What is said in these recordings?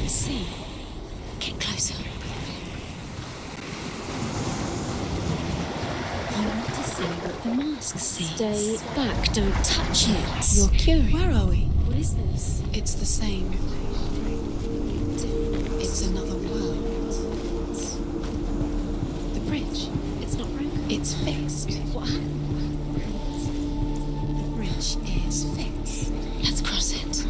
see. Get closer. You want to see what the mask sees. Stay back, don't touch it. You're curious. Where are we? What is this? It's the same. It's another world. The bridge. It's not broken. It's fixed. What happened? The bridge is fixed. Let's cross it.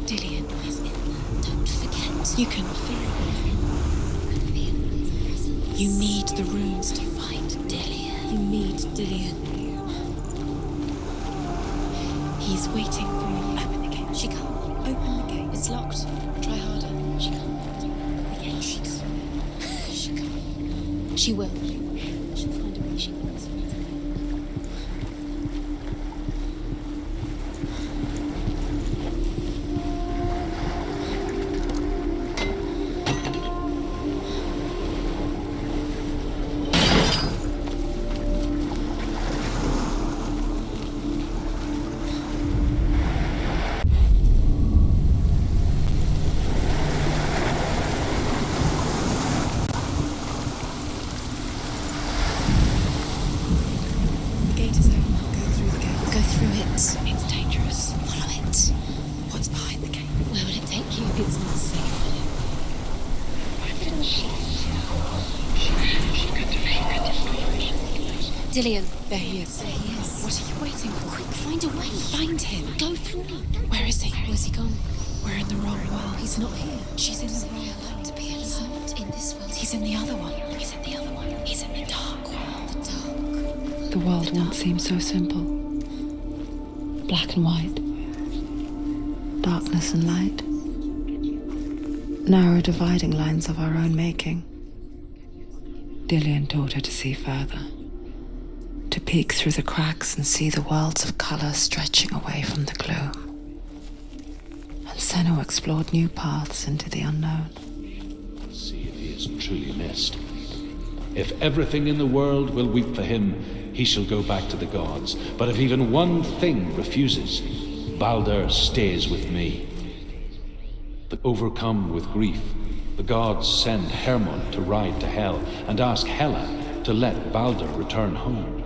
Dillian is in there. Don't forget. You can feel it. You need the runes to find Dillian. You need Dillian. He's waiting for you. Open the gate. She can't. Open the gate. It's locked. Try harder. She can't. Yeah, she can't. She can't. She will. She'll find a way. She will. The gate is open. Go through the gate. Go through it. It's dangerous. Follow it. What's behind the gate? Where will it take you? It's not safe. Dillian. There he is. There he is. What are you waiting for? Quick, find a way. Find him. Go through. Where is he? Where's he gone? We're in the wrong world. He's not here. She's in the wrong Like world. to be alone in this world. He's in the other one. He's in the other one. He's in the dark world. The dark. The world once seemed so simple. Black and white. Darkness and light. Narrow dividing lines of our own making. Dillian taught her to see further. To peek through the cracks and see the worlds of color stretching away from the gloom. And Senua explored new paths into the unknown. See if he is truly missed. If everything in the world will weep for him, he shall go back to the gods. But if even one thing refuses, Baldur stays with me. Overcome with grief, the gods send Hermod to ride to Hell and ask Hela to let Baldur return home.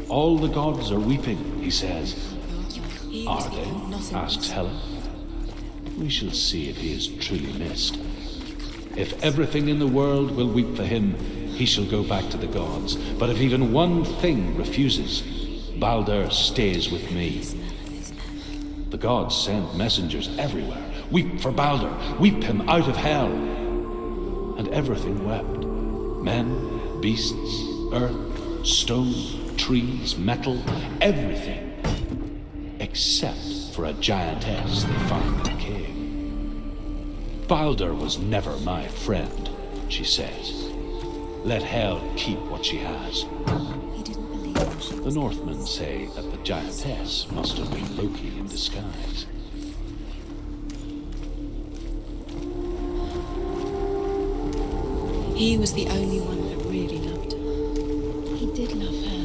All the gods are weeping, he says. Are they? Asks Hela. We shall see if he is truly missed. If everything in the world will weep for him, he shall go back to the gods. But if even one thing refuses, Baldur stays with me. The gods send messengers everywhere. Weep for Baldur, weep him out of hell. And everything wept. Men, beasts, earth, stone, trees, metal, everything. Except for a giantess they found in the cave. Baldur was never my friend, she says. Let Hel keep what she has. He didn't believe in she The Northmen say that the giantess must have been Loki in disguise. He was the only one that really loved her. He did love her.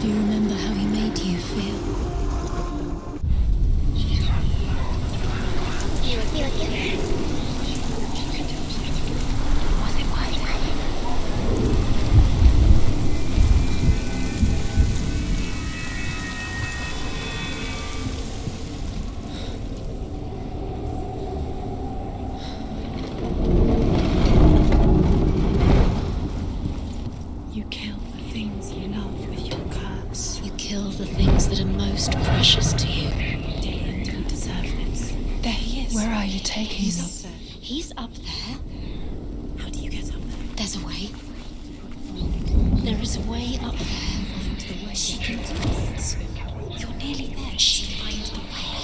Do you remember how he made you feel? You kill the things you love with your curse. You kill the things that are most precious to you. Dylan didn't deserve this. There he is. Where are you taking He's me? up there. He's up there. How do you get up there? There's a way. There is a way up there. Find the way. She can do it. You're nearly there. She find the way.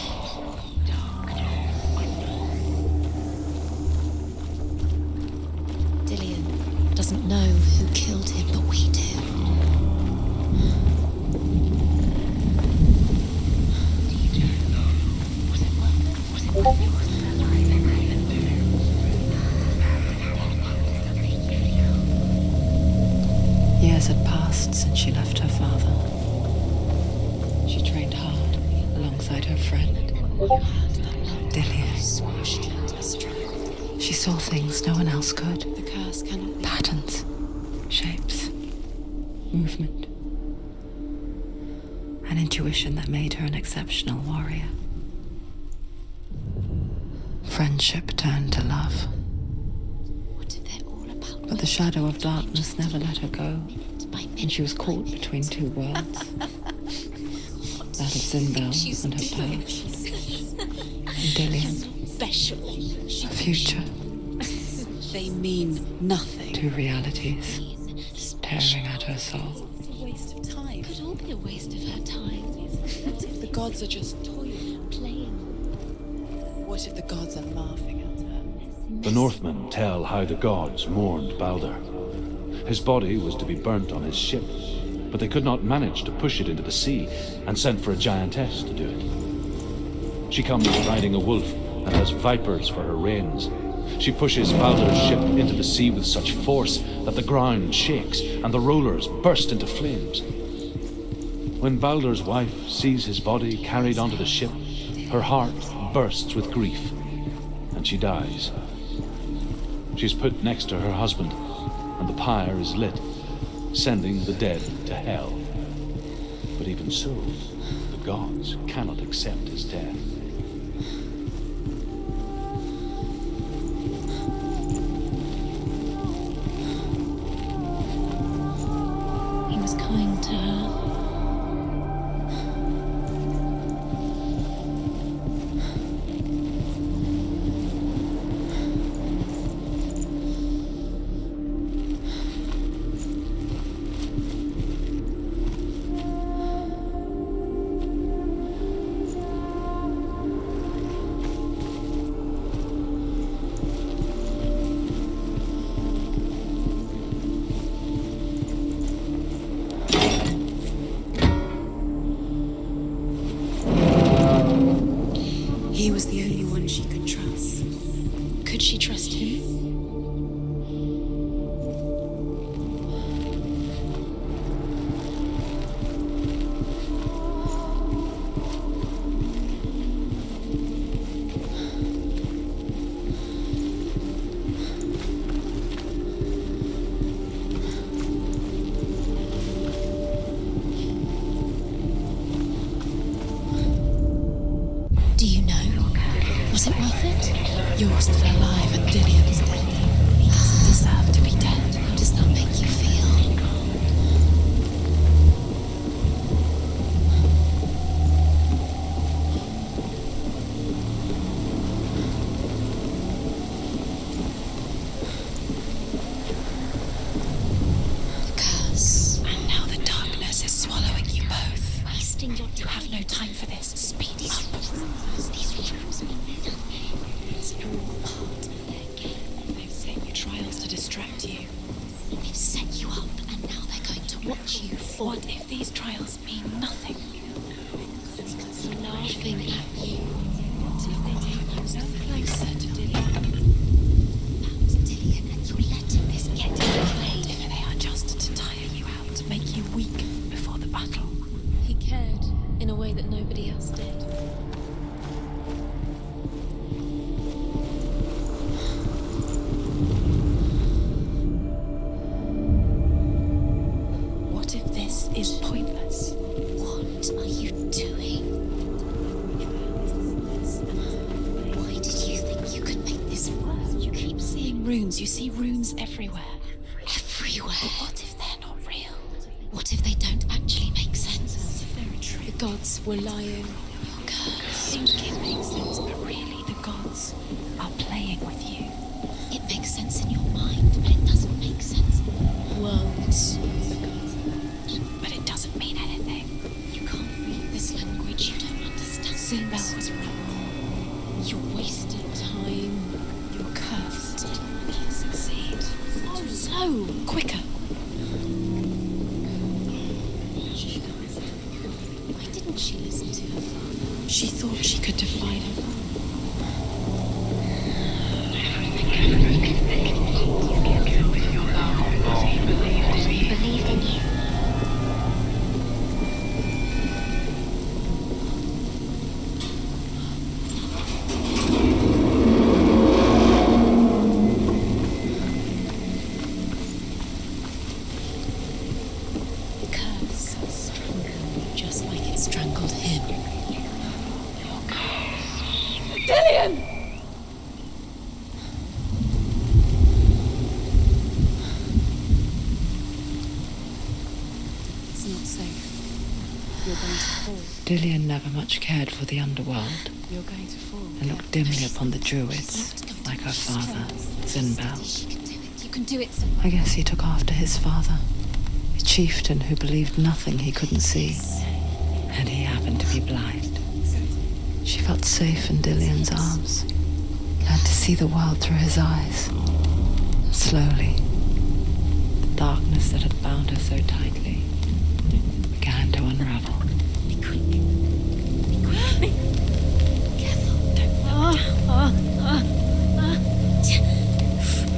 Dillian doesn't know who killed him, but we do. Years had passed since she left her father. She trained hard alongside her friend, Dillian. Squashed into struggle. She saw things no one else could. The curse cannot be. Patterns, shapes, movement. An intuition that made her an exceptional warrior. Friendship turned to love, What if they're all about but the shadow of darkness never let her go, and she was caught between two worlds. That of Zinbel and her power, and Dillian, special? a future, They mean nothing. two realities, tearing at her soul. It's a waste of time. Could all be a waste of her time. What if the gods are just toying? Playing. What if the gods are laughing at her? The Northmen tell how the gods mourned Balder. His body was to be burnt on his ship, but they could not manage to push it into the sea and sent for a giantess to do it. She comes riding a wolf and has vipers for her reins. She pushes Balder's ship into the sea with such force that the ground shakes and the rollers burst into flames. When Balder's wife sees his body carried onto the ship, her heart bursts with grief, and she dies. She's put next to her husband, and the pyre is lit, sending the dead to hell. But even so, the gods cannot accept his death. He was kind to her. He was the only one she could trust. Could she trust him? Do you know? Was it worth it? You're still alive and Dillian's dead. He doesn't deserve to be dead. How does that make you feel? The curse. And now the darkness is swallowing you both. Wasting your time. You have no time for this. Speed These up. rules, these rules mean nothing. It's all part of their game. They've set you trials to distract you. They've set you up, and now they're going to watch you fall. What if these trials mean nothing? Laughing at you. Closer to Dillian. About Dillian, and you're letting this get in the way. If they are just to tire you out, to make you weak before the battle. cared in a way that nobody else did. What if this is pointless? What are you doing? Why did you think you could make this work? You keep seeing runes. You see runes everywhere. Everywhere. But what if they're not real? What if they don't actually make sense? The gods were lying. Your curse. Think it makes sense, but really the gods are playing with you. It makes sense in your mind, but it doesn't make sense. Worlds. But it doesn't mean anything. You can't read this language. You don't understand. Sinbad was wrong. You're wasting time. You're cursed. You succeed. No! Quicker! Why didn't she listen to her father? She thought she could define him. He believed in you. The curse strangled you just like it strangled him. Dillian! It's not safe. You're going to fall. Dillian never much cared for the underworld You're going to fall. and looked dimly upon the druids, like her father, Sinbad. She can do it. You can do it, Senua. I guess he took after his father, a chieftain who believed nothing he couldn't see, and he happened to be blind. She felt safe in Dillian's arms, learned to see the world through his eyes. And slowly, the darkness that had bound her so tightly began to unravel. Be quick. Be quick. Be careful.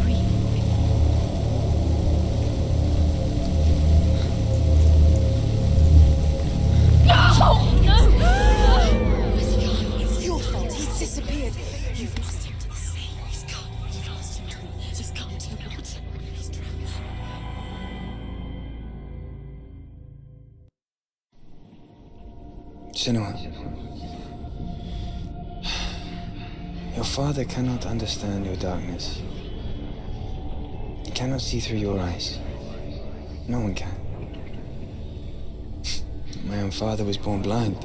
Breathe. Where's he gone? It's your fault. He's disappeared. You've lost him to the sea. He's gone. You've lost him to me. He's gone to the water. He's drowned. Senua, your father cannot understand your darkness. He cannot see through your eyes. No one can. My own father was born blind.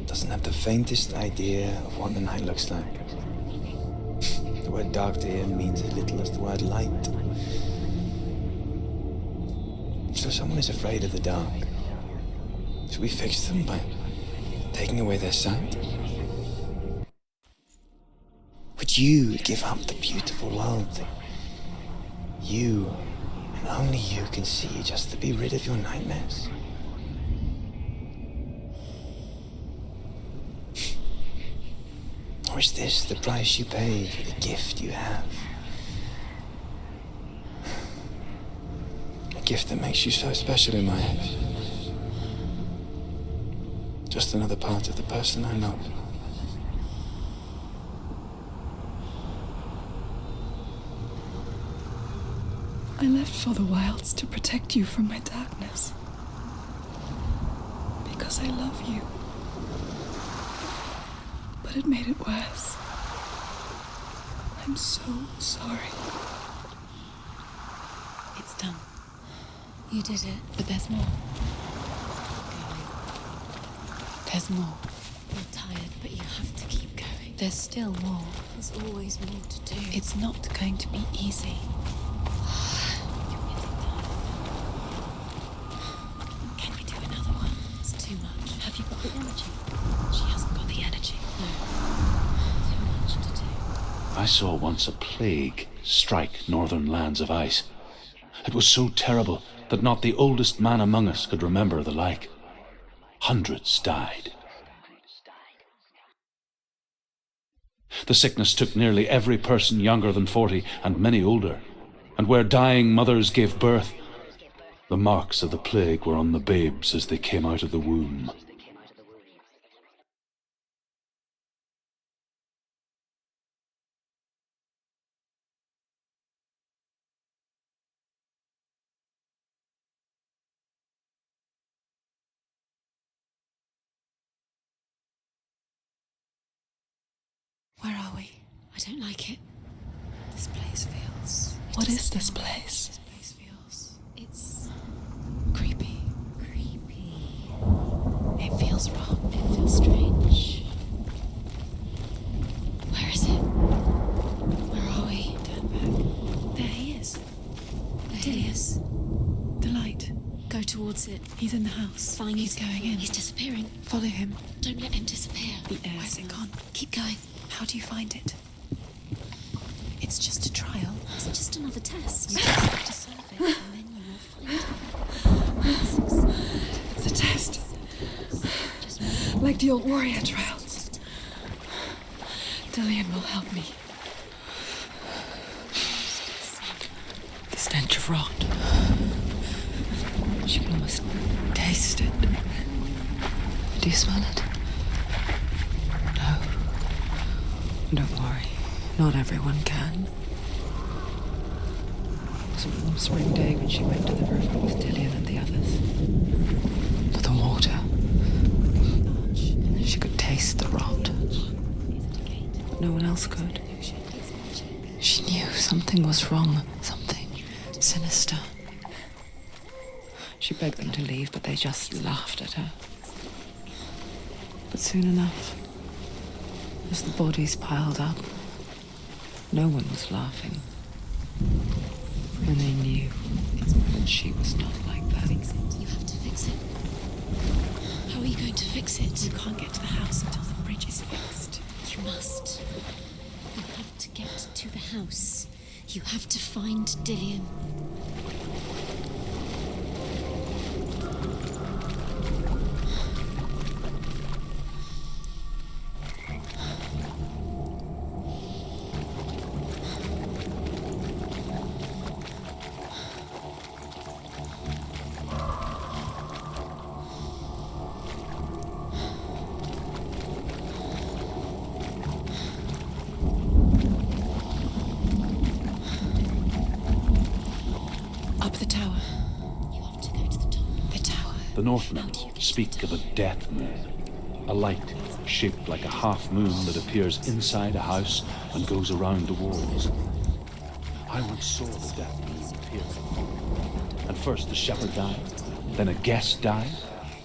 Doesn't have the faintest idea of what the night looks like. The word dark to him means as little as the word light. So someone is afraid of the dark. Should we fix them by taking away their sight? Would you give up the beautiful world that you and only you can see just to be rid of your nightmares? Or is this the price you pay for the gift you have? A gift that makes you so special in my eyes. Just another part of the person I love. I left for the wilds to protect you from my darkness. Because I love you. But it made it worse. I'm so sorry. It's done. You did it. But there's more. There's more. You're tired, but you have to keep going. There's still more. There's always more to do. It's not going to be easy. Can we do another one? It's too much. Have you got the energy? She hasn't got the energy. No. Too much to do. I saw once a plague strike northern lands of ice. It was so terrible that not the oldest man among us could remember the like. Hundreds died. The sickness took nearly every person younger than 40 and many older. And where dying mothers gave birth, The marks of the plague were on the babes as they came out of the womb. Where are we? I don't like it. This place feels... What is this place? This place feels... It's... creepy. Creepy. It feels wrong. It feels strange. Where is it? Where are we? Turn back. There he is. There he is. The light. Go towards it. He's in the house. Find He's going in. He's disappearing. Follow him. Don't let him disappear. The air Where's it gone? Keep going. How do you find it? It's just a trial. It's just another test. You just have to solve it, and then you will find it. It's a test. Just Like the old warrior trials. Dillian will help me. The stench of rot. She can almost taste it. Do you smell it? No. Don't worry. Not everyone can. It was a warm spring day when she went to the river with Dillian and the others. But the water. She could taste the rot. But no one else could. She knew something was wrong. Something sinister. She begged them to leave, but they just laughed at her. But soon enough, as the bodies piled up, no one was laughing. And they knew she was not like that. You have to fix it. How are you going to fix it? You can't get to the house until the bridge is fixed. You must. You have to get to the house. You have to find Dillian. Up the tower. You have to go to the top. The tower. The Northmen speak of a death moon, a light shaped like a half moon that appears inside a house and goes around the walls. I once saw the death moon appear. And first the shepherd died, then a guest died,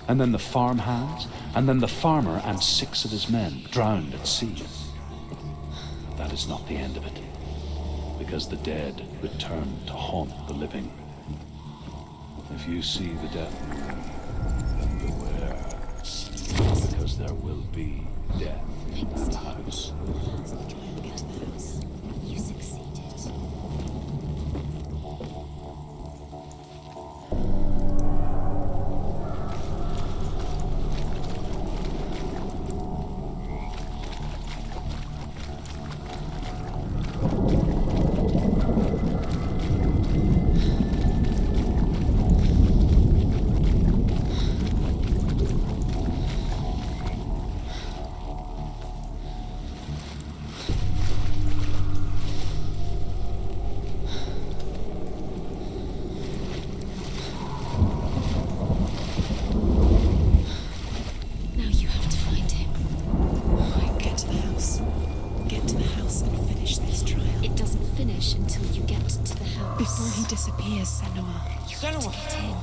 and then the farmhands, and then the farmer and 6 of his men drowned at sea. That is not the end of it, because the dead return to haunt the living. If you see the death moon, then beware, because there will be death in that house. Try and get to the house. You succeeded. Now you have to find him. Quick, get to the house. Get to the house and finish this trial. It doesn't finish until you get to the house. Before he disappears, Senua. Senua, Get in.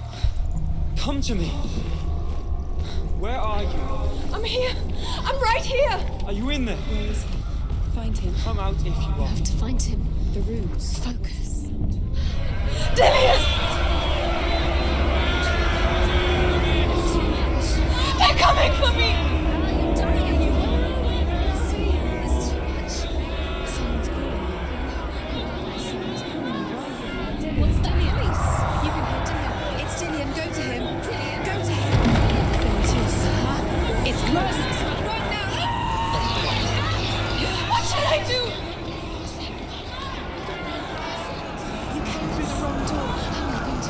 come to me. Where are you? I'm here! I'm right here! Are you in there? Where is he? Find him. Come out if you You are. have to find him. The runes. Focus. Dillian! They're coming for me! You're dying. It's too much. Someone's calling you. Someone's calling you. What's that voice? You can head to him. It's Dillian. Go to him. Dillian. Go to him. There it is. It's close. Right now. What should I do? You came through the wrong door. How are you going to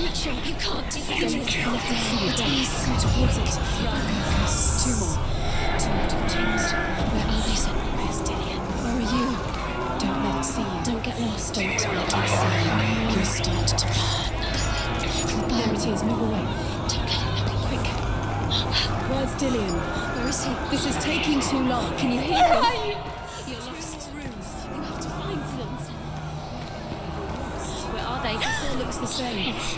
creature. You can't defeat it. It is. Go towards it. Two more. Where are they, Senua? Where's Dillian? Where are you? Don't let it see you. Don't get lost. Don't let it see you. You'll start to burn. There it is. Move away. Don't let it look quick. Where's Dillian? Where is he? This is taking too long. Can you hear Where him? are you? You're lost. You have to find them. Where are they? This all looks the same. That's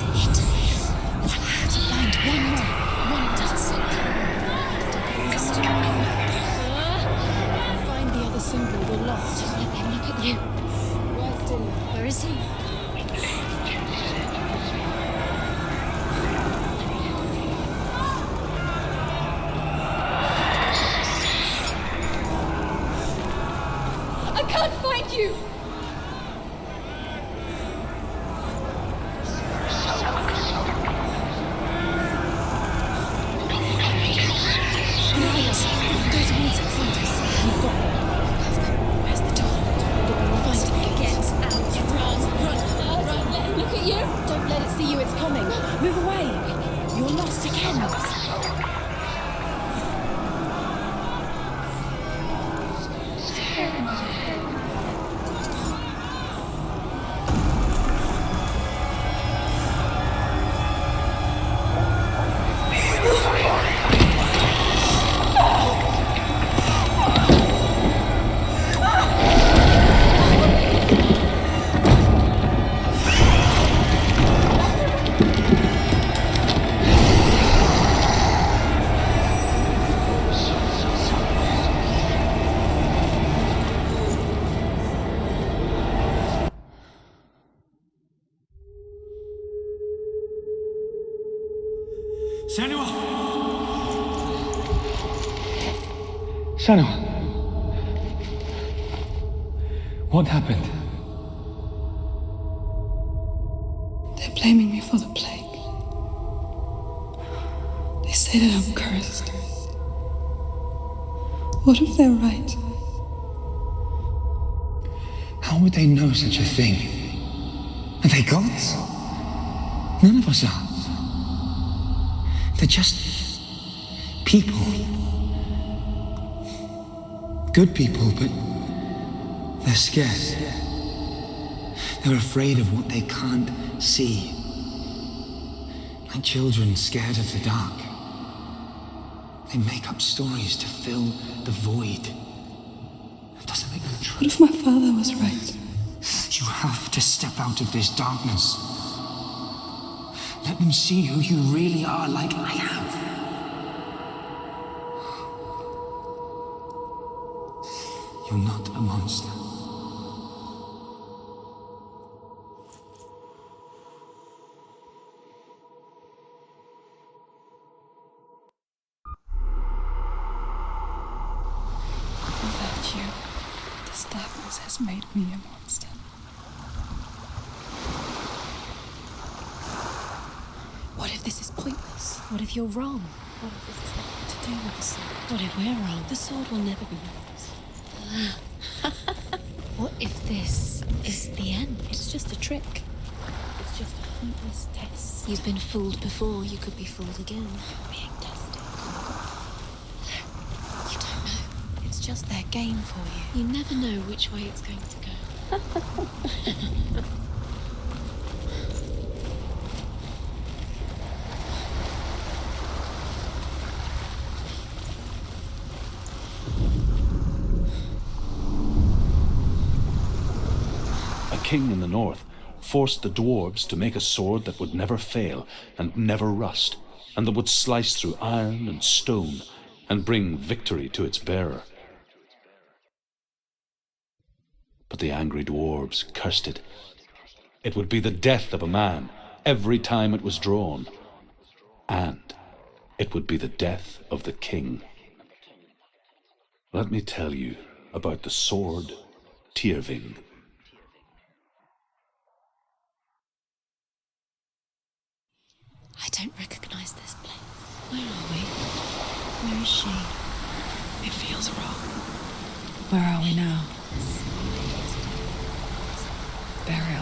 it. One have to find one more. One doesn't. Find the other symbol. We're lost. Don't let them look at you. Where's Dillian? Where is he? I can't find you! Right. Go towards it. Find us. You've got them. Where's the door? Find it. Get out. Run. Let him look at you. Don't let it see you. It's coming. Move away. You're lost again. Senua! Senua! What happened? They're blaming me for the plague. They say that I'm cursed. What if they're right? How would they know such a thing? Are they gods? None of us are. They're just people. Good people, but they're scared. They're afraid of what they can't see. Like children scared of the dark. They make up stories to fill the void. That doesn't make them true. What if my father was right? You have to step out of this darkness. Let them see who you really are, like I have. You're not a monster. Without you, this darkness has made me a monster. What if this is pointless? What if you're wrong? What if this is nothing to do with the sword? What if we're wrong? The sword will never be yours. What if this is the end? It's just a trick. It's just a pointless test. You've been fooled before. You could be fooled again. Being tested. You don't know. It's just their game for you. You never know which way it's going to go. King in the north forced the dwarves to make a sword that would never fail and never rust, and that would slice through iron and stone and bring victory to its bearer. But the angry dwarves cursed it. It would be the death of a man every time it was drawn, and it would be the death of the king. Let me tell you about the sword Tyrving. I don't recognize this place. Where are we? Where is she? It feels wrong. Where are we now? burial.